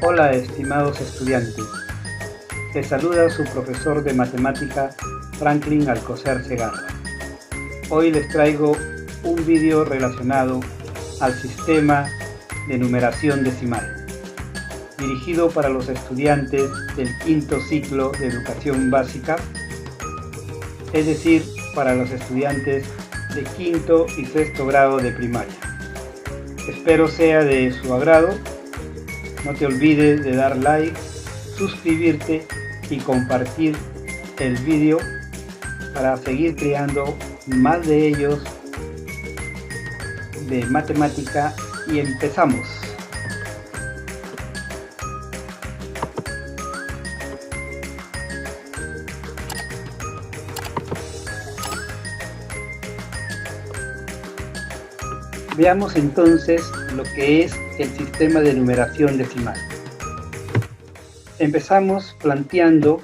Hola, estimados estudiantes. Les saluda su profesor de matemática, Franklin Alcocer Segarra. Hoy les traigo un vídeo relacionado al sistema de numeración decimal, dirigido para los estudiantes del quinto ciclo de educación básica, es decir, para los estudiantes de quinto y sexto grado de primaria. Espero sea de su agrado. No te olvides de dar like, suscribirte y compartir el vídeo para seguir creando más de ellos de matemática, y empezamos. Veamos entonces lo que es el sistema de numeración decimal. Empezamos planteando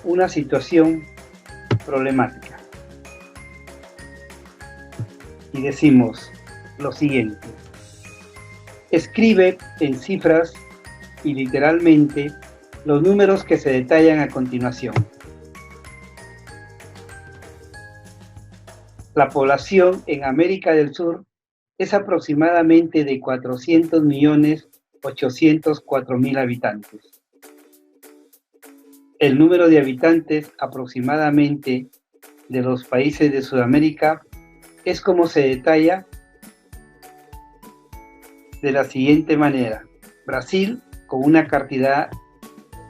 una situación problemática y decimos lo siguiente: escribe en cifras y literalmente los números que se detallan a continuación. La población en América del Sur es aproximadamente de 400.804.000 habitantes. El número de habitantes aproximadamente de los países de Sudamérica es como se detalla de la siguiente manera: Brasil con una cantidad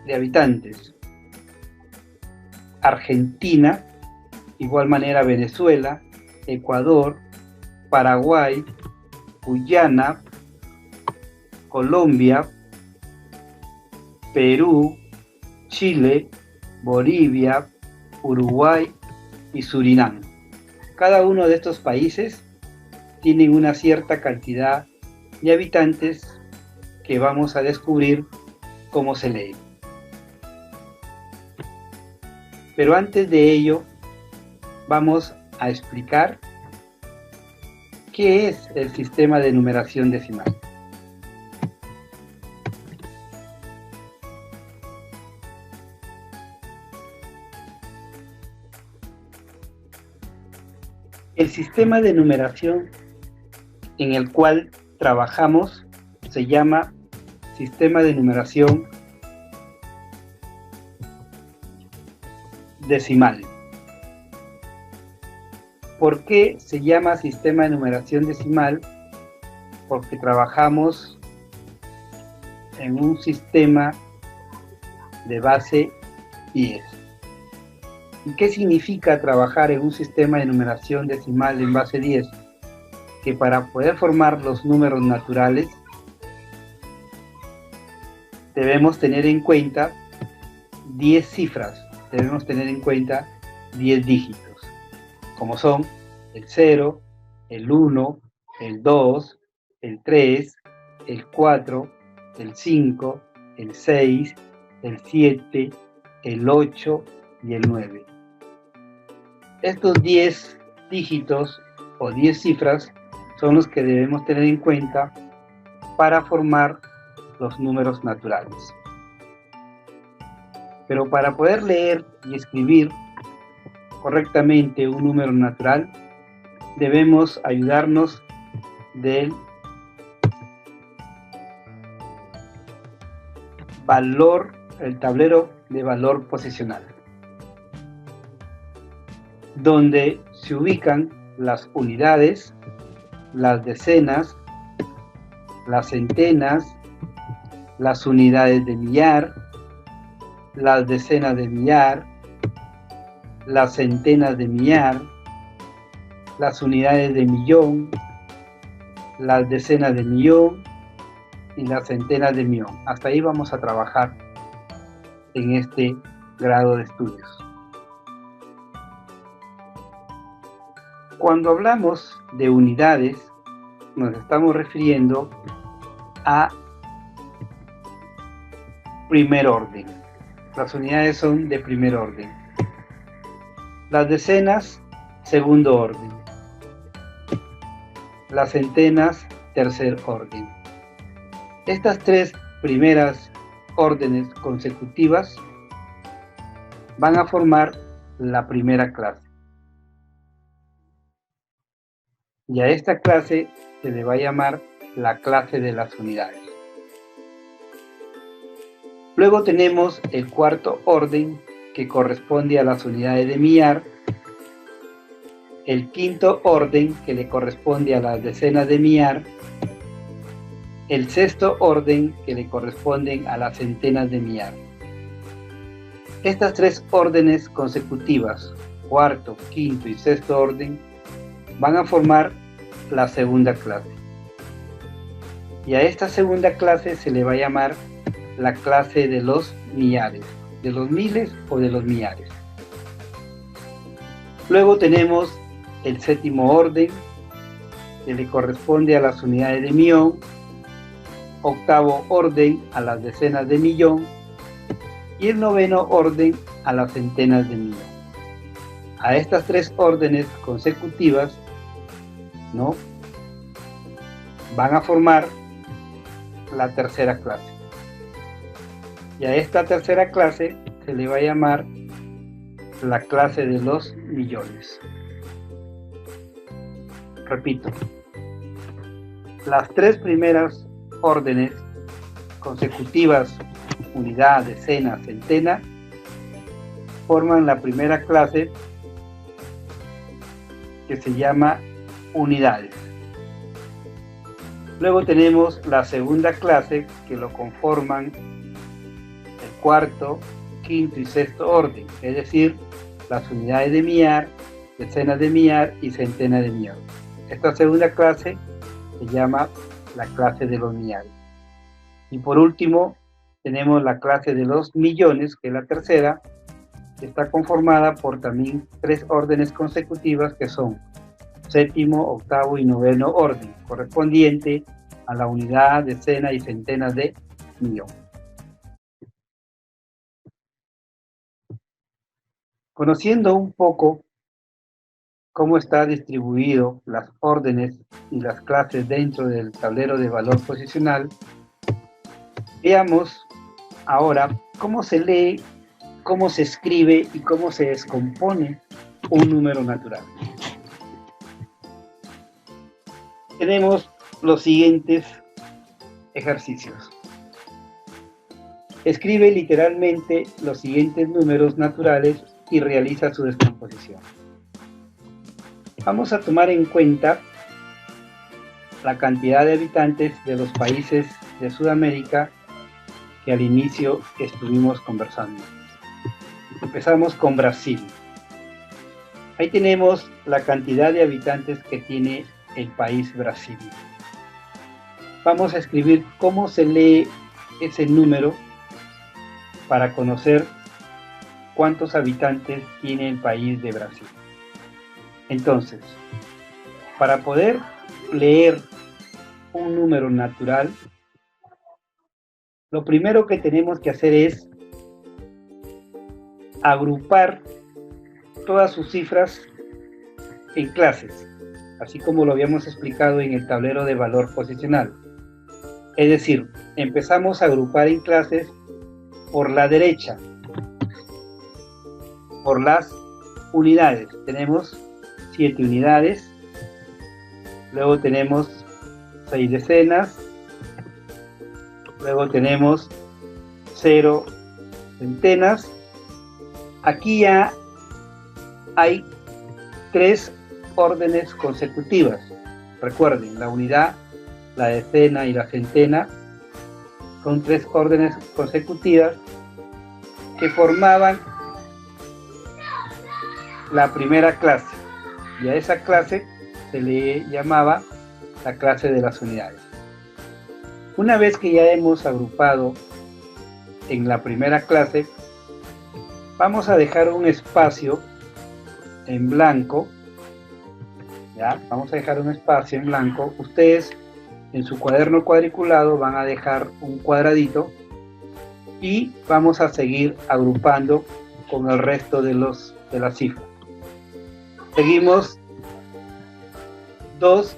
de habitantes, Argentina, igual manera Venezuela, Ecuador, Paraguay, Guyana, Colombia, Perú, Chile, Bolivia, Uruguay y Surinam. Cada uno de estos países tienen una cierta cantidad de habitantes que vamos a descubrir cómo se lee. Pero antes de ello, vamos a explicar ¿qué es el sistema de numeración decimal? El sistema de numeración en el cual trabajamos se llama sistema de numeración decimal. ¿Por qué se llama sistema de numeración decimal? Porque trabajamos en un sistema de base 10. ¿Y qué significa trabajar en un sistema de numeración decimal en base 10? Que para poder formar los números naturales debemos tener en cuenta 10 cifras, debemos tener en cuenta 10 dígitos, como son el 0, el 1, el 2, el 3, el 4, el 5, el 6, el 7, el 8 y el 9. Estos 10 dígitos o 10 cifras son los que debemos tener en cuenta para formar los números naturales. Pero para poder leer y escribir correctamente un número natural, debemos ayudarnos del valor, el tablero de valor posicional, donde se ubican las unidades, las decenas, las centenas, las unidades de millar, las decenas de millar, las centenas de millar, las unidades de millón, las decenas de millón y las centenas de millón. Hasta ahí vamos a trabajar en este grado de estudios. Cuando hablamos de unidades, nos estamos refiriendo a primer orden. Las unidades son de primer orden. Las decenas, segundo orden. Las centenas, tercer orden. Estas tres primeras órdenes consecutivas van a formar la primera clase. Y a esta clase se le va a llamar la clase de las unidades. Luego tenemos el cuarto orden, que corresponde a las unidades de millar, el quinto orden, que le corresponde a las decenas de millar, el sexto orden, que le corresponden a las centenas de millar. Estas tres órdenes consecutivas, cuarto, quinto y sexto orden, van a formar la segunda clase. Y a esta segunda clase se le va a llamar la clase de los millares, de los miles o de los millares. Luego tenemos el séptimo orden, que le corresponde a las unidades de millón, octavo orden a las decenas de millón y el noveno orden a las centenas de millón. A estas tres órdenes consecutivas, ¿no?, van a formar la tercera clase. Y a esta tercera clase se le va a llamar la clase de los millones. Repito, las tres primeras órdenes consecutivas, unidad, decena, centena, forman la primera clase, que se llama unidades. Luego tenemos la segunda clase, que lo conforman el cuarto, quinto y sexto orden, es decir, las unidades de millar, decenas de millar y centenas de millar. Esta segunda clase se llama la clase de los millares. Y por último, tenemos la clase de los millones, que es la tercera, que está conformada por también tres órdenes consecutivas, que son séptimo, octavo y noveno orden, correspondiente a la unidad, decena y centenas de millón. Conociendo un poco cómo está distribuido las órdenes y las clases dentro del tablero de valor posicional, veamos ahora cómo se lee, cómo se escribe y cómo se descompone un número natural. Tenemos los siguientes ejercicios. Escribe literalmente los siguientes números naturales y realiza su descomposición. Vamos a tomar en cuenta la cantidad de habitantes de los países de Sudamérica que al inicio estuvimos conversando. Empezamos con Brasil. Ahí tenemos la cantidad de habitantes que tiene el país Brasil. Vamos a escribir cómo se lee ese número para conocer cuántos habitantes tiene el país de Brasil. Entonces, para poder leer un número natural, lo primero que tenemos que hacer es agrupar todas sus cifras en clases, así como lo habíamos explicado en el tablero de valor posicional. Es decir, empezamos a agrupar en clases por la derecha, por las unidades. Tenemos 7 unidades, luego tenemos 6 decenas, luego tenemos 0 centenas. Aquí ya hay 3 órdenes consecutivas. Recuerden, la unidad, la decena y la centena son 3 órdenes consecutivas que formaban la primera clase, y a esa clase se le llamaba la clase de las unidades. Una vez que ya hemos agrupado en la primera clase, vamos a dejar un espacio en blanco. ¿Ya? Vamos a dejar un espacio en blanco. Ustedes en su cuaderno cuadriculado van a dejar un cuadradito y vamos a seguir agrupando con el resto de las cifras. Seguimos 2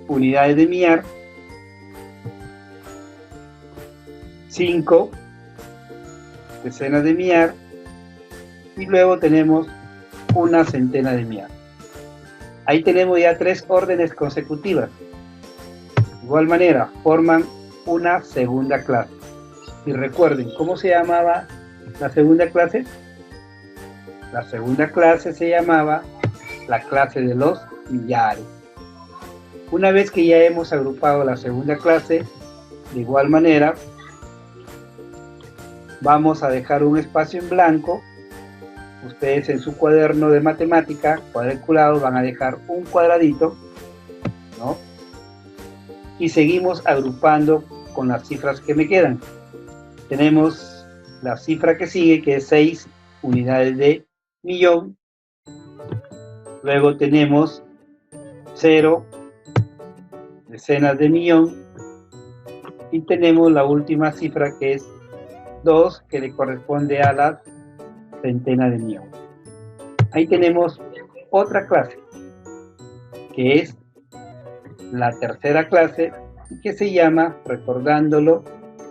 unidades de millar, 5 decenas de millar y luego tenemos una centena de millar. Ahí tenemos ya 3 órdenes consecutivas. De igual manera, forman una segunda clase. Y recuerden, ¿cómo se llamaba la segunda clase? La segunda clase se llamaba la clase de los millares. Una vez que ya hemos agrupado la segunda clase, de igual manera, vamos a dejar un espacio en blanco. Ustedes en su cuaderno de matemática cuadriculado van a dejar un cuadradito, ¿no? Y seguimos agrupando con las cifras que me quedan. Tenemos la cifra que sigue, que es 6 unidades de millón. Luego tenemos 0 decenas de millón. Y tenemos la última cifra, que es 2, que le corresponde a la centena de millón. Ahí tenemos otra clase, que es la tercera clase, que se llama, recordándolo,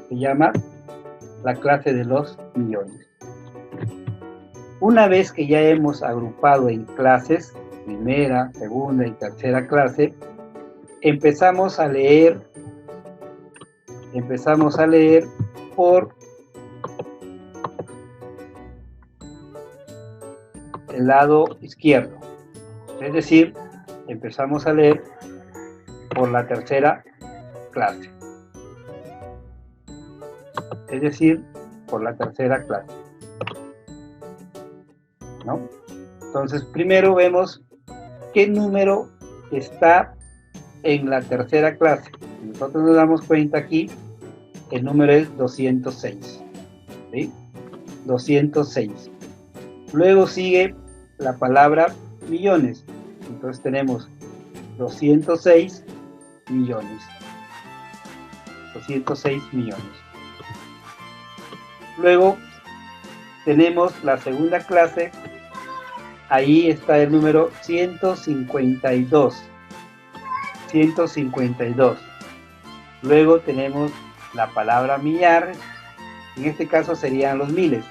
se llama la clase de los millones. Una vez que ya hemos agrupado en clases, primera, segunda y tercera clase, empezamos a leer por el lado izquierdo. Es decir, empezamos a leer por la tercera clase. Es decir, por la tercera clase, ¿no? Entonces, primero vemos qué número está en la tercera clase. Nosotros nos damos cuenta aquí, el número es 206, ¿sí? 206. Luego sigue la palabra millones. Entonces tenemos 206 millones. 206 millones. Luego tenemos la segunda clase. Ahí está el número 152. 152. Luego tenemos la palabra millar. En este caso serían los miles.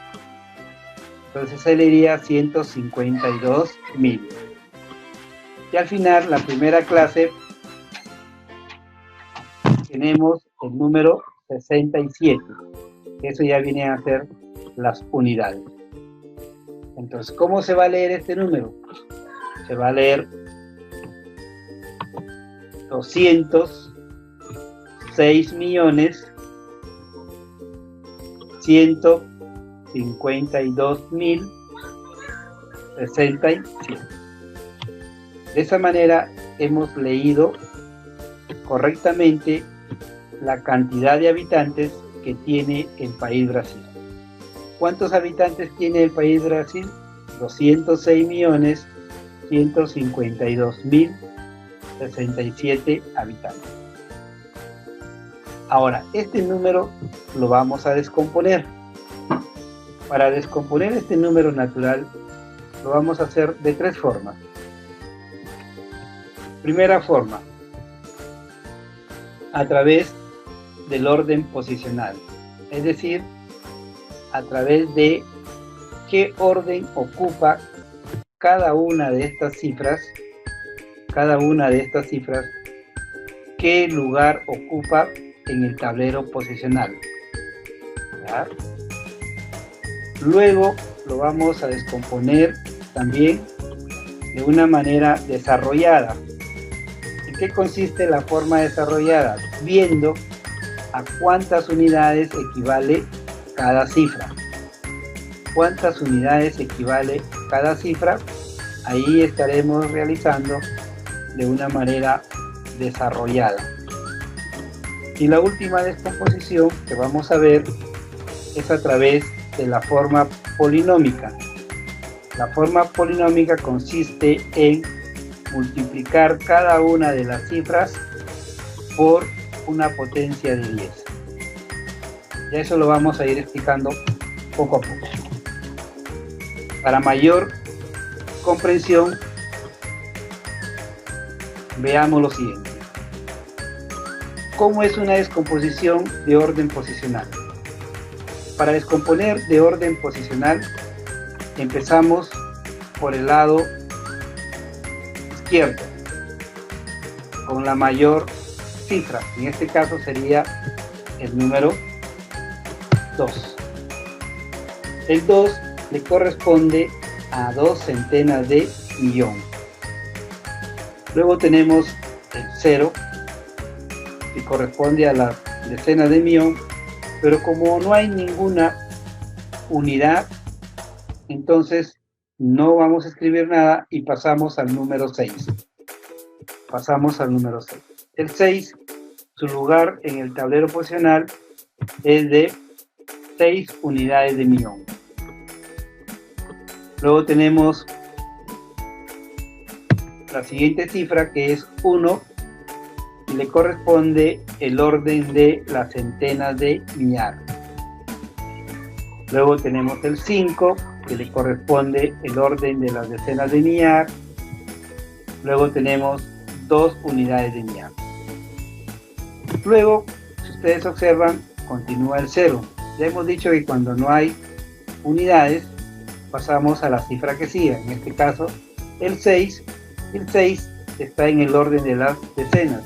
Entonces se leería 152.000. Y al final, la primera clase, tenemos el número 67. Eso ya viene a ser las unidades. Entonces, ¿cómo se va a leer este número? Se va a leer 206 millones 152.067. De esa manera hemos leído correctamente la cantidad de habitantes que tiene el país Brasil. ¿Cuántos habitantes tiene el país Brasil? 206.152.067 habitantes. Ahora, este número lo vamos a descomponer. Para descomponer este número natural, lo vamos a hacer de 3 formas. Primera forma, a través del orden posicional, es decir, a través de qué orden ocupa cada una de estas cifras, qué lugar ocupa en el tablero posicional. ¿Ya? Luego lo vamos a descomponer también de una manera desarrollada. ¿En qué consiste la forma desarrollada? Viendo a cuántas unidades equivale cada cifra. ¿Cuántas unidades equivale cada cifra? Ahí estaremos realizando de una manera desarrollada. Y la última descomposición que vamos a ver es a través de la forma polinómica. La forma polinómica consiste en multiplicar cada una de las cifras por una potencia de 10. Ya eso lo vamos a ir explicando poco a poco. Para mayor comprensión, veamos lo siguiente. ¿Cómo es una descomposición de orden posicional? Para descomponer de orden posicional, empezamos por el lado izquierdo, con la mayor cifra. En este caso sería el número 2. El 2 le corresponde a 2 centenas de millón. Luego tenemos el 0, que corresponde a las decenas de millón, pero como no hay ninguna unidad, entonces no vamos a escribir nada y pasamos al número 6. Pasamos al número 6. El 6, su lugar en el tablero posicional es de 6 unidades de millón. Luego tenemos la siguiente cifra, que es 1, y le corresponde el orden de las centenas de millar. Luego tenemos el 5, que le corresponde el orden de las decenas de millar. Luego tenemos 2 unidades de millar. Luego, si ustedes observan, continúa el 0. Ya hemos dicho que cuando no hay unidades, pasamos a la cifra que sigue. En este caso, el 6. El 6 está en el orden de las decenas.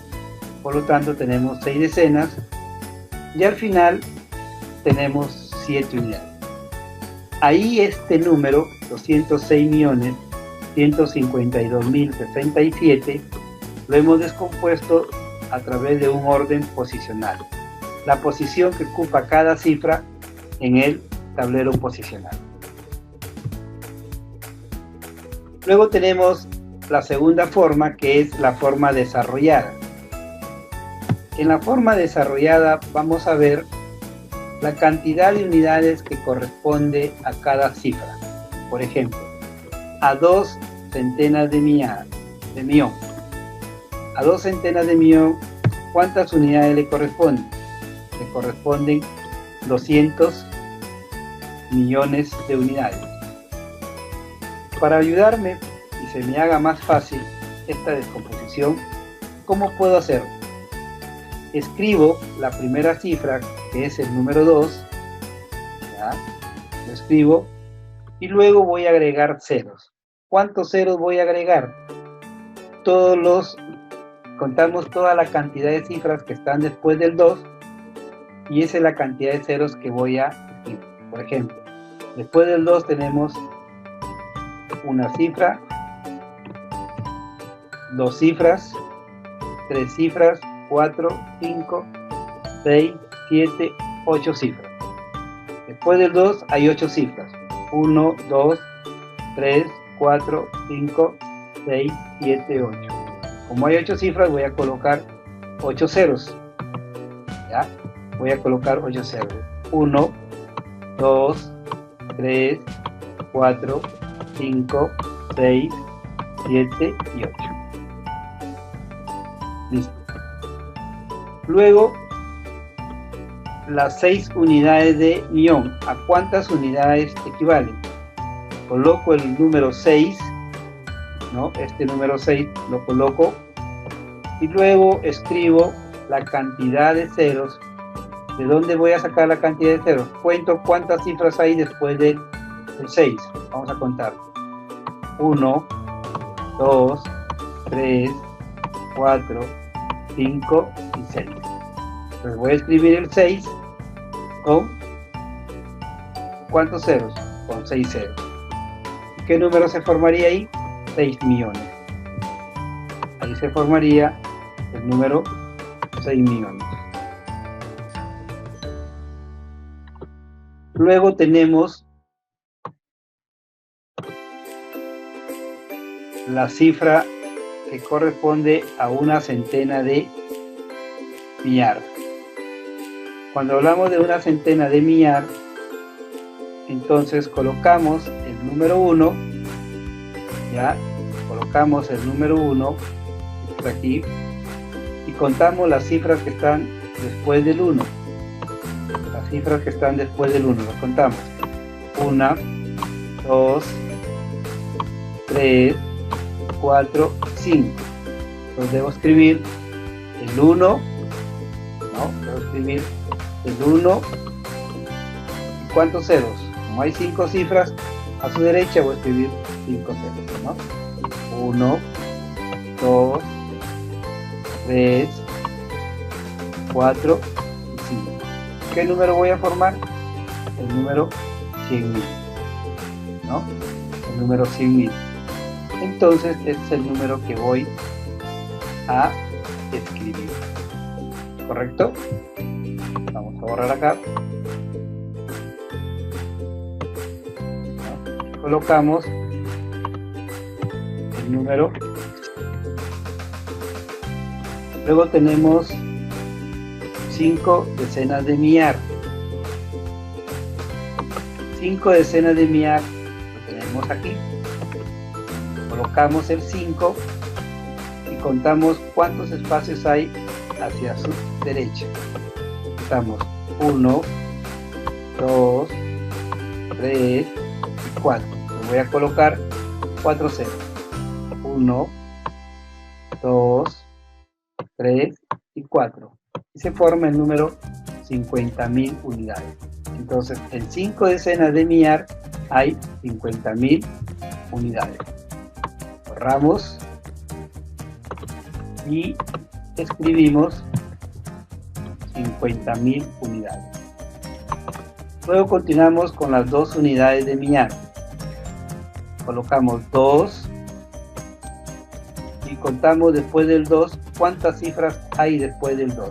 Por lo tanto, tenemos 6 decenas. Y al final, tenemos 7 unidades. Ahí este número, 206.152.067, lo hemos descompuesto a través de un orden posicional. La posición que ocupa cada cifra en el tablero posicional. Luego tenemos la segunda forma, que es la forma desarrollada. En la forma desarrollada vamos a ver la cantidad de unidades que corresponde a cada cifra. Por ejemplo, a 2 centenas de millón. A 2 centenas de millón, ¿cuántas unidades le corresponden? Le corresponden 200 millones de unidades. Para ayudarme y se me haga más fácil esta descomposición, ¿cómo puedo hacerlo? Escribo la primera cifra, que es el número 2, ¿ya? Lo escribo, y luego voy a agregar ceros. ¿Cuántos ceros voy a agregar? Contamos toda la cantidad de cifras que están después del 2, y esa es la cantidad de ceros que voy a escribir. Por ejemplo, después del 2 tenemos una cifra, 2 cifras, 3 cifras, 4, 5, 6, 7, 8 cifras. Después del 2 hay 8 cifras. 1, 2, 3, 4, 5, 6, 7, 8. Como hay 8 cifras, voy a colocar 8 ceros. ¿Ya? Voy a colocar 8 ceros. 1, 2, 3, 4, 5, 6, 7 y 8. Listo. Luego, las 6 unidades de millón. ¿A cuántas unidades equivalen? Coloco el número 6, ¿no? Este número 6 lo coloco y luego escribo la cantidad de ceros. ¿De dónde voy a sacar la cantidad de ceros? Cuento cuántas cifras hay después del 6. Vamos a contar. 1, 2, 3, 4, 5 y 6. Pues voy a escribir el 6 con ¿cuántos ceros? Con 6 ceros. ¿Qué número se formaría ahí? 6 millones. Ahí se formaría el número 6 millones. Luego tenemos la cifra que corresponde a una centena de millar. Cuando hablamos de una centena de millar, entonces colocamos el número 1, ya, colocamos el número 1 aquí y contamos las cifras que están después del 1. Las cifras que están después del 1, las contamos. 1, 2, 3, 4, 5. Entonces debo escribir el 1, ¿no? Debo escribir el 1, cuántos ceros? Como hay 5 cifras, a su derecha voy a escribir 5 ceros, ¿no? 1, 2, 3, 4 y 5. ¿Qué número voy a formar? El número 100.000, ¿no? El número 100.000. Entonces, este es el número que voy a escribir. ¿Correcto? Vamos a borrar acá. Colocamos el número. Luego tenemos 5 decenas de millar. 5 decenas de millar lo tenemos aquí. Colocamos el 5 y contamos cuántos espacios hay hacia su derecha. Contamos 1, 2, 3 y 4. Le voy a colocar 4 ceros. 1, 2, 3 y 4. Y se forma el número 50.000 unidades. Entonces, en 5 decenas de millar hay 50.000 unidades. Borramos y escribimos 50.000 unidades. Luego continuamos con las 2 unidades de millar. Colocamos 2 y contamos después del 2 cuántas cifras hay después del 2.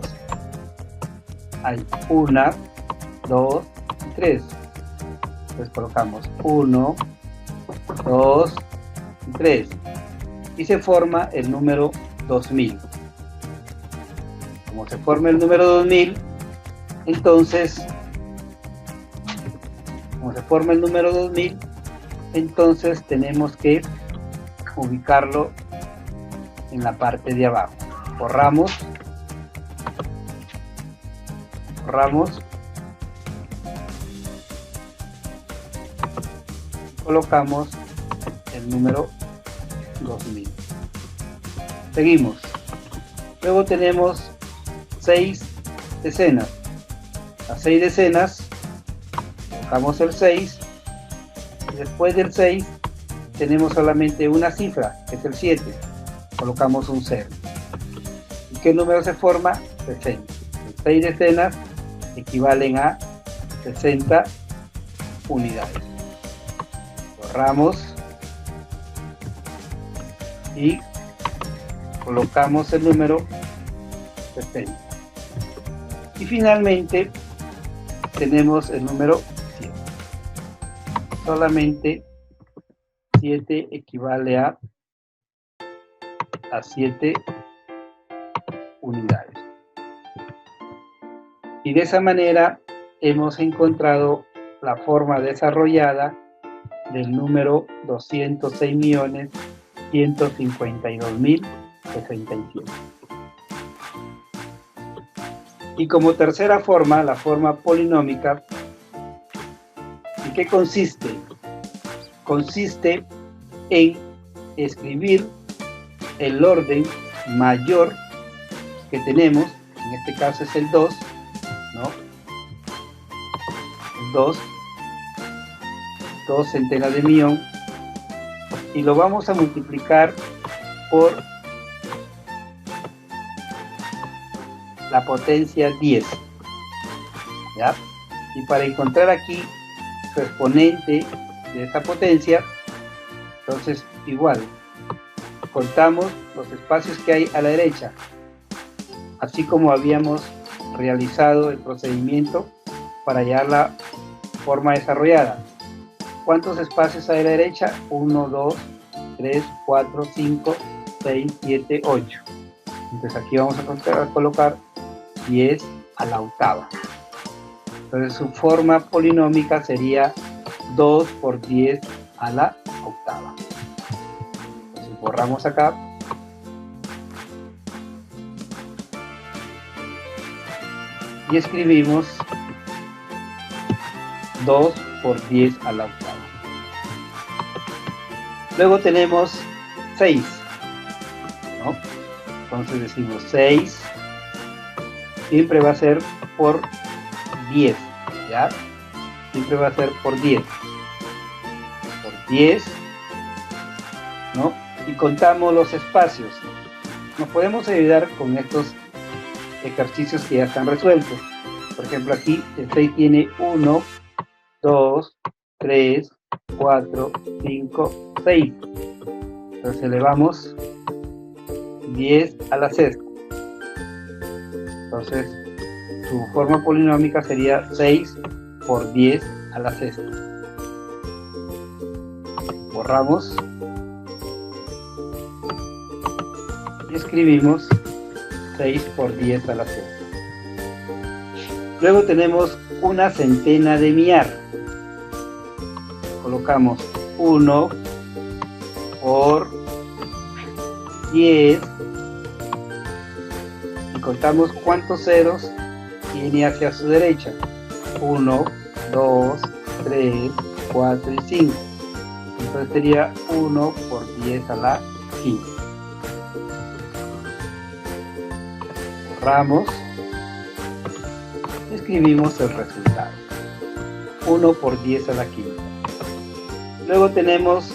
Hay 1, 2 y 3. Entonces colocamos 1, 2 y 3. Y se forma el número 2000. Como se forma el número 2000, entonces, tenemos que ubicarlo en la parte de abajo. Borramos. Colocamos el número 2000. Seguimos. Luego tenemos 6 decenas. Las 6 decenas, colocamos el 6. Y después del 6 tenemos solamente una cifra, que es el 7. Colocamos un 0. ¿Y qué número se forma? 60. 6 decenas equivalen a 60 unidades. Borramos y colocamos el número 60. Y finalmente tenemos el número 7. Solamente 7 equivale a 7 unidades. Y de esa manera hemos encontrado la forma desarrollada del número 206.152.067. Y como tercera forma, la forma polinómica, ¿en qué consiste? Consiste en escribir el orden mayor que tenemos, en este caso es el 2, ¿no? El 2 centenas de millón, y lo vamos a multiplicar por la potencia 10, ¿ya? Y para encontrar aquí su exponente de esta potencia, entonces igual contamos los espacios que hay a la derecha, así como habíamos realizado el procedimiento para hallar la forma desarrollada. ¿Cuántos espacios hay a la derecha? 1, 2, 3, 4, 5, 6, 7, 8. Entonces aquí vamos a colocar 10 a la octava. Entonces su forma polinómica sería 2 por 10 a la octava. Entonces borramos acá. Y escribimos 2 por 10 a la octava. Luego tenemos 6, ¿no? Entonces decimos 6 siempre va a ser por 10, ¿ya? siempre va a ser por 10. Por 10, ¿no? Y contamos los espacios. Nos podemos ayudar con estos ejercicios que ya están resueltos. Por ejemplo, aquí el 6 tiene 1, 2, 3, 4, 5, 6. Entonces elevamos 10 a la sexta. Entonces su forma polinómica sería 6 por 10 a la sexta. Borramos y escribimos 6 por 10 a la sexta. Luego tenemos una centena de millar. Colocamos 1 por 10 y contamos cuántos ceros tiene hacia su derecha. 1, 2, 3, 4 y 5. Entonces sería 1 por 10 a la quinta. Borramos y escribimos el resultado. 1 por 10 a la quinta. Luego tenemos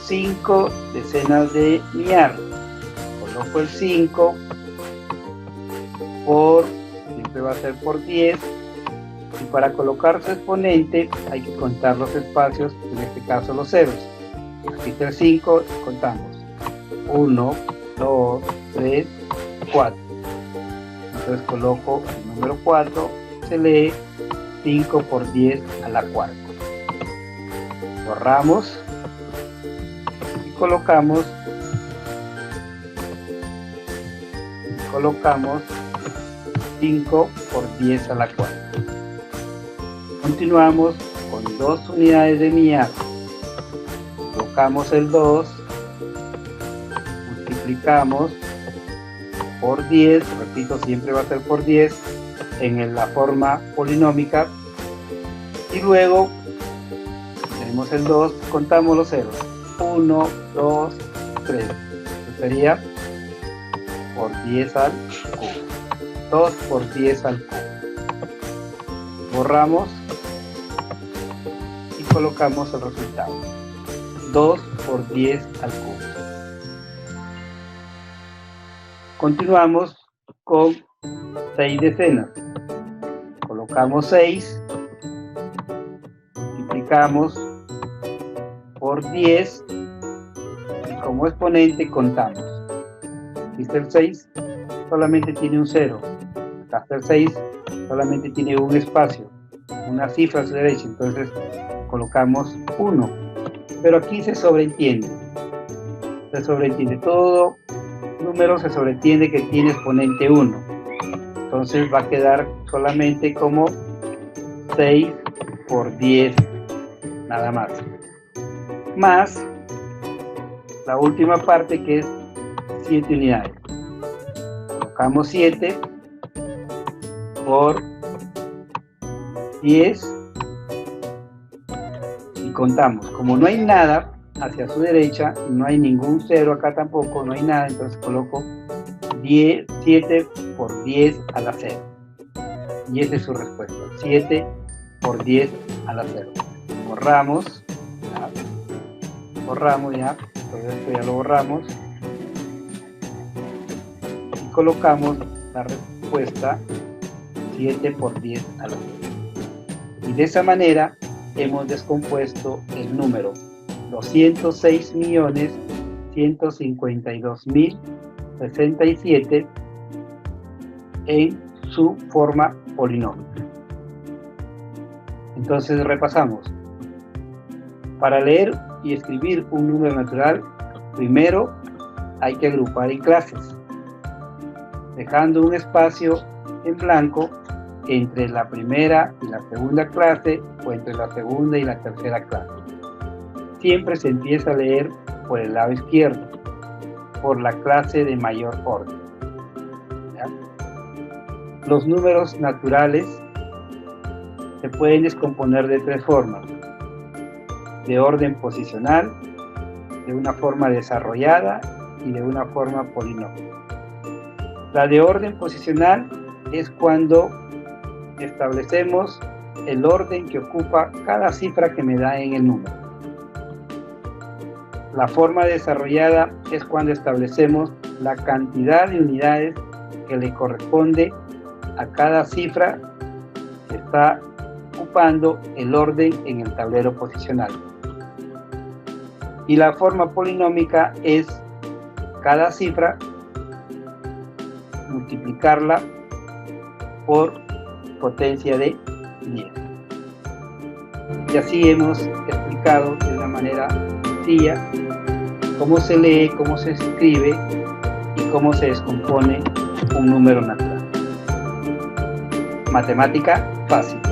5 decenas de millar. Coloco el 5 por, siempre va a ser por 10. Y para colocar su exponente hay que contar los espacios, en este caso los ceros. Aquí está el 5, contamos 1, 2, 3, 4. Entonces coloco el número 4, se lee 5 por 10 a la cuarta. Borramos y colocamos 5 por 10 a la cuarta. Continuamos con 2 unidades de millar. Colocamos el 2, multiplicamos por 10, repito, siempre va a ser por 10 en la forma polinómica, y luego tenemos el 2, contamos los ceros, 1, 2, 3, esto sería por 10 al cubo, 2 por 10 al cubo. Borramos y colocamos el resultado, 2 por 10 al cubo. Continuamos con 6 decenas. Colocamos 6, multiplicamos por 10 y como exponente contamos. Aquí está el 6, solamente tiene un 0. Acá está el 6, solamente tiene un espacio, una cifra a su derecha, entonces colocamos 1. Pero aquí se sobreentiende. Todo número se sobreentiende que tiene exponente 1. Entonces va a quedar solamente como 6 por 10, nada más. Más la última parte que es 7 unidades. Colocamos 7 por 10 y contamos. Como no hay nada hacia su derecha, no hay ningún 0 acá tampoco, no hay nada, entonces coloco 7 por 10 a la 0. Y esa es su respuesta, 7 por 10 a la 0. Borramos ya, todo esto ya lo borramos. Y colocamos la respuesta 7 por 10 a la 0. Y de esa manera hemos descompuesto el número 206.152.067 en su forma polinómica. Entonces repasamos. Para leer y escribir un número natural, primero hay que agrupar en clases, dejando un espacio en blanco entre la primera y la segunda clase o entre la segunda y la tercera clase. Siempre se empieza a leer por el lado izquierdo, por la clase de mayor orden. ¿Ya? Los números naturales se pueden descomponer de 3 formas: de orden posicional, de una forma desarrollada y de una forma polinómica. La de orden posicional es cuando establecemos el orden que ocupa cada cifra que me da en el número. La forma desarrollada es cuando establecemos la cantidad de unidades que le corresponde a cada cifra que está ocupando el orden en el tablero posicional. Y la forma polinómica es cada cifra multiplicarla por potencia de 10. Y así hemos explicado de una manera sencilla cómo se lee, cómo se escribe y cómo se descompone un número natural. Matemática fácil.